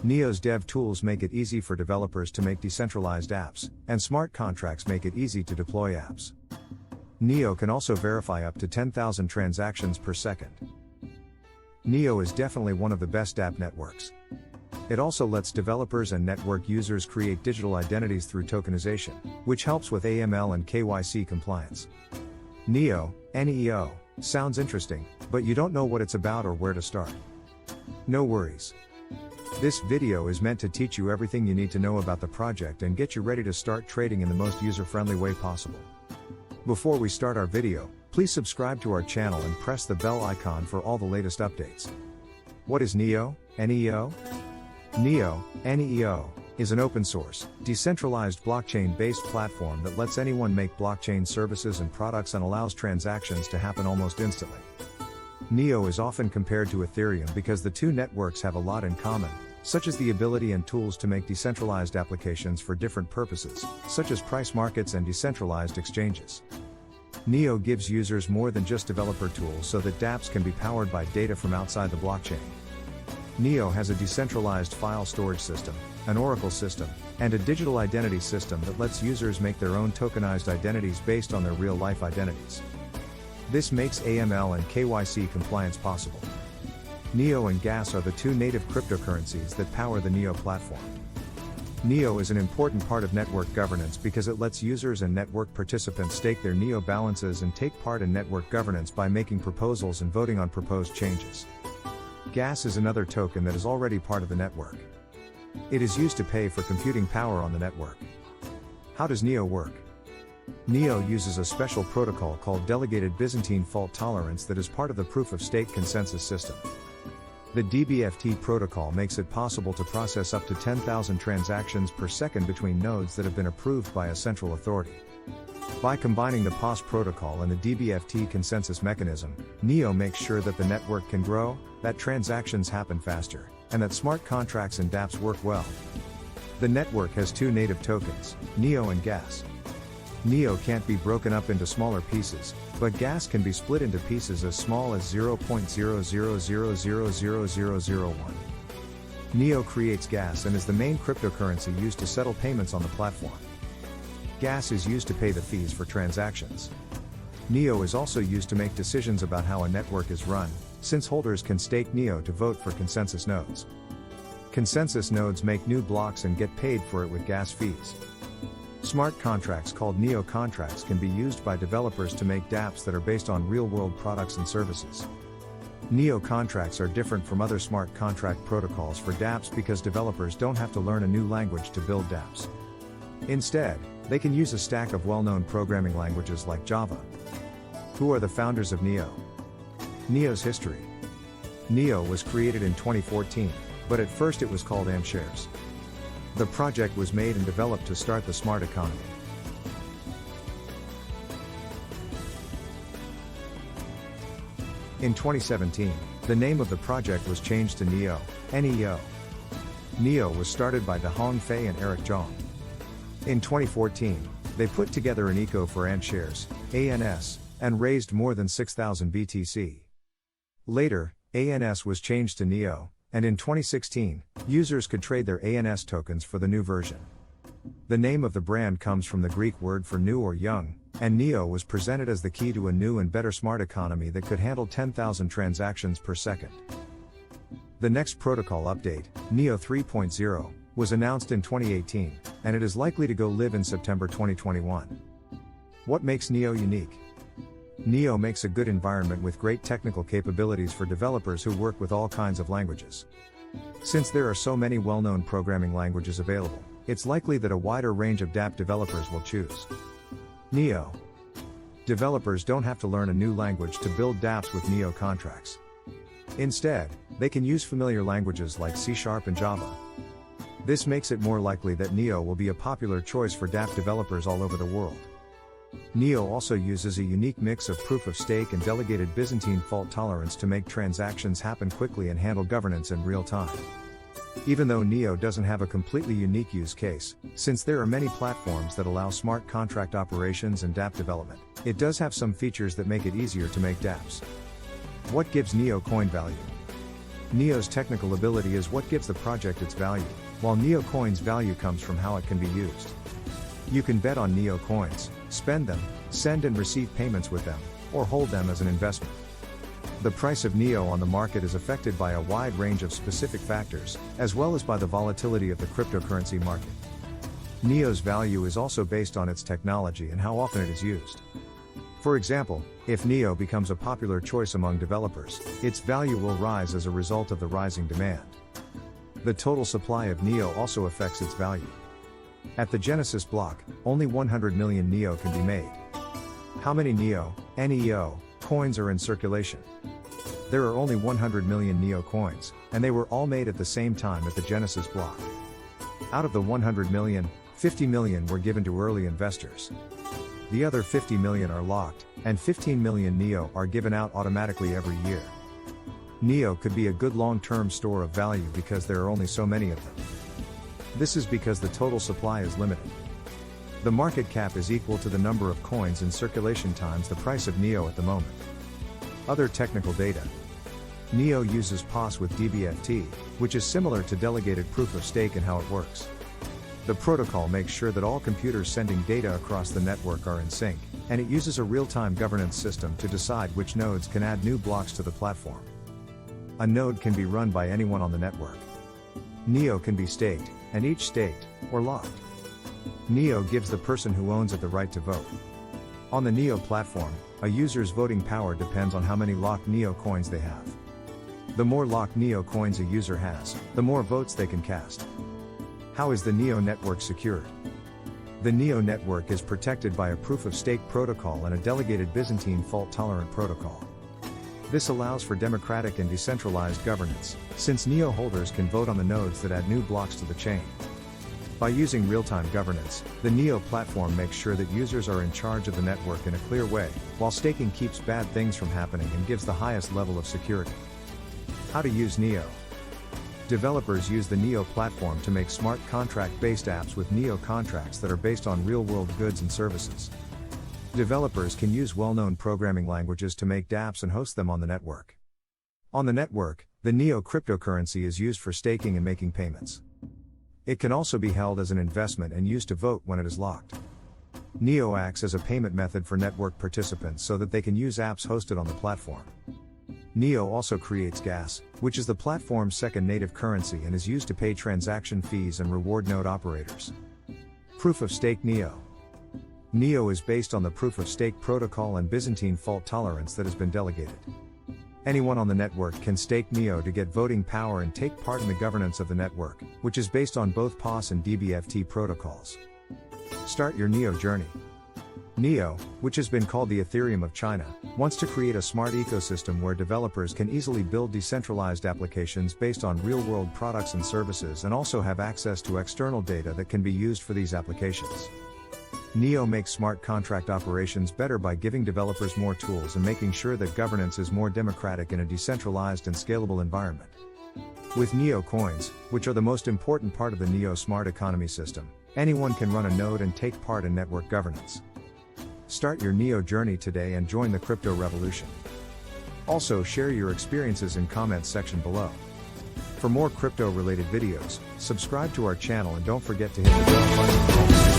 Neo's dev tools make it easy for developers to make decentralized apps, and smart contracts make it easy to deploy apps. Neo can also verify up to 10,000 transactions per second. Neo is definitely one of the best app networks. It also lets developers and network users create digital identities through tokenization, which helps with AML and KYC compliance. Neo, NEO, sounds interesting, but you don't know what it's about or where to start. No worries. This video is meant to teach you everything you need to know about the project and get you ready to start trading in the most user-friendly way possible. Before we start our video, please subscribe to our channel and press the bell icon for all the latest updates. What is Neo, NEO? Neo, NEO, is an open-source, decentralized blockchain-based platform that lets anyone make blockchain services and products and allows transactions to happen almost instantly. Neo is often compared to Ethereum because the two networks have a lot in common, such as the ability and tools to make decentralized applications for different purposes, such as price markets and decentralized exchanges. Neo gives users more than just developer tools so that dApps can be powered by data from outside the blockchain. Neo has a decentralized file storage system, an Oracle system, and a digital identity system that lets users make their own tokenized identities based on their real-life identities. This makes AML and KYC compliance possible. Neo and Gas are the two native cryptocurrencies that power the Neo platform. Neo is an important part of network governance because it lets users and network participants stake their Neo balances and take part in network governance by making proposals and voting on proposed changes. Gas is another token that is already part of the network. It is used to pay for computing power on the network. How does Neo work? Neo uses a special protocol called Delegated Byzantine Fault Tolerance that is part of the proof-of-stake consensus system. The DBFT protocol makes it possible to process up to 10,000 transactions per second between nodes that have been approved by a central authority. By combining the POS protocol and the DBFT consensus mechanism, Neo makes sure that the network can grow, that transactions happen faster, and that smart contracts and dApps work well. The network has two native tokens, Neo and Gas. Neo can't be broken up into smaller pieces, but Gas can be split into pieces as small as 0.00000001. Neo creates Gas and is the main cryptocurrency used to settle payments on the platform. Gas is used to pay the fees for transactions. Neo is also used to make decisions about how a network is run, since holders can stake Neo to vote for consensus nodes. Consensus nodes make new blocks and get paid for it with Gas fees. Smart contracts called Neo contracts can be used by developers to make dApps that are based on real-world products and services. Neo contracts are different from other smart contract protocols for dApps because developers don't have to learn a new language to build dApps. Instead, they can use a stack of well-known programming languages like Java. Who are the founders of Neo? Neo's history. Neo was created in 2014, but at first it was called AmpShares. The project was made and developed to start the smart economy. In 2017, the name of the project was changed to Neo, NEO. Neo was started by Dahong Fei and Eric Zhang. In 2014, they put together an eco for AmpShares, ANS, and raised more than 6,000 BTC. Later, ANS was changed to Neo, and in 2016, users could trade their ANS tokens for the new version. The name of the brand comes from the Greek word for new or young, and Neo was presented as the key to a new and better smart economy that could handle 10,000 transactions per second. The next protocol update, Neo 3.0, was announced in 2018, and it is likely to go live in September 2021. What makes Neo unique? Neo makes a good environment with great technical capabilities for developers who work with all kinds of languages. Since there are so many well-known programming languages available, it's likely that a wider range of dApp developers will choose Neo. Developers don't have to learn a new language to build dApps with Neo contracts. Instead, they can use familiar languages like C# and Java. This makes it more likely that Neo will be a popular choice for dApp developers all over the world. Neo also uses a unique mix of proof-of-stake and delegated Byzantine fault tolerance to make transactions happen quickly and handle governance in real time. Even though Neo doesn't have a completely unique use case, since there are many platforms that allow smart contract operations and dApp development, it does have some features that make it easier to make dApps. What gives Neo coin value? Neo's technical ability is what gives the project its value, while Neo Coin's value comes from how it can be used. You can bet on Neo Coins, spend them, send and receive payments with them, or hold them as an investment. The price of Neo on the market is affected by a wide range of specific factors, as well as by the volatility of the cryptocurrency market. Neo's value is also based on its technology and how often it is used. For example, if Neo becomes a popular choice among developers, its value will rise as a result of the rising demand. The total supply of Neo also affects its value. At the Genesis block, only 100 million Neo can be made. How many NEO, coins are in circulation? There are only 100 million Neo coins, and they were all made at the same time at the Genesis block. Out of the 100 million, 50 million were given to early investors. The other 50 million are locked, and 15 million Neo are given out automatically every year. Neo could be a good long-term store of value because there are only so many of them. This is because the total supply is limited. The market cap is equal to the number of coins in circulation times the price of Neo at the moment. Other technical data. Neo uses POS with DBFT, which is similar to delegated proof of stake in how it works. The protocol makes sure that all computers sending data across the network are in sync, and it uses a real-time governance system to decide which nodes can add new blocks to the platform. A node can be run by anyone on the network. Neo can be staked, and each staked, or locked. Neo gives the person who owns it the right to vote. On the Neo platform, a user's voting power depends on how many locked Neo coins they have. The more locked Neo coins a user has, the more votes they can cast. How is the Neo network secured? The Neo network is protected by a proof-of-stake protocol and a delegated Byzantine fault-tolerant protocol. This allows for democratic and decentralized governance, since Neo holders can vote on the nodes that add new blocks to the chain. By using real-time governance, the Neo platform makes sure that users are in charge of the network in a clear way, while staking keeps bad things from happening and gives the highest level of security. How to use Neo. Developers use the Neo platform to make smart contract-based apps with Neo contracts that are based on real-world goods and services. Developers can use well-known programming languages to make dApps and host them on the network. On the network, the Neo cryptocurrency is used for staking and making payments. It can also be held as an investment and used to vote when it is locked. Neo acts as a payment method for network participants so that they can use apps hosted on the platform. Neo also creates gas, which is the platform's second native currency and is used to pay transaction fees and reward node operators. Proof of Stake Neo. Neo is based on the Proof of Stake protocol and Byzantine fault tolerance that has been delegated. Anyone on the network can stake Neo to get voting power and take part in the governance of the network, which is based on both POS and DBFT protocols. Start your Neo journey. Neo, which has been called the Ethereum of China, wants to create a smart ecosystem where developers can easily build decentralized applications based on real-world products and services and also have access to external data that can be used for these applications. Neo makes smart contract operations better by giving developers more tools and making sure that governance is more democratic in a decentralized and scalable environment. With Neo coins, which are the most important part of the Neo smart economy system, anyone can run a node and take part in network governance. Start your Neo journey today and join the crypto revolution. Also share your experiences in comments section below. For more crypto related videos, subscribe to our channel and don't forget to hit the bell button for all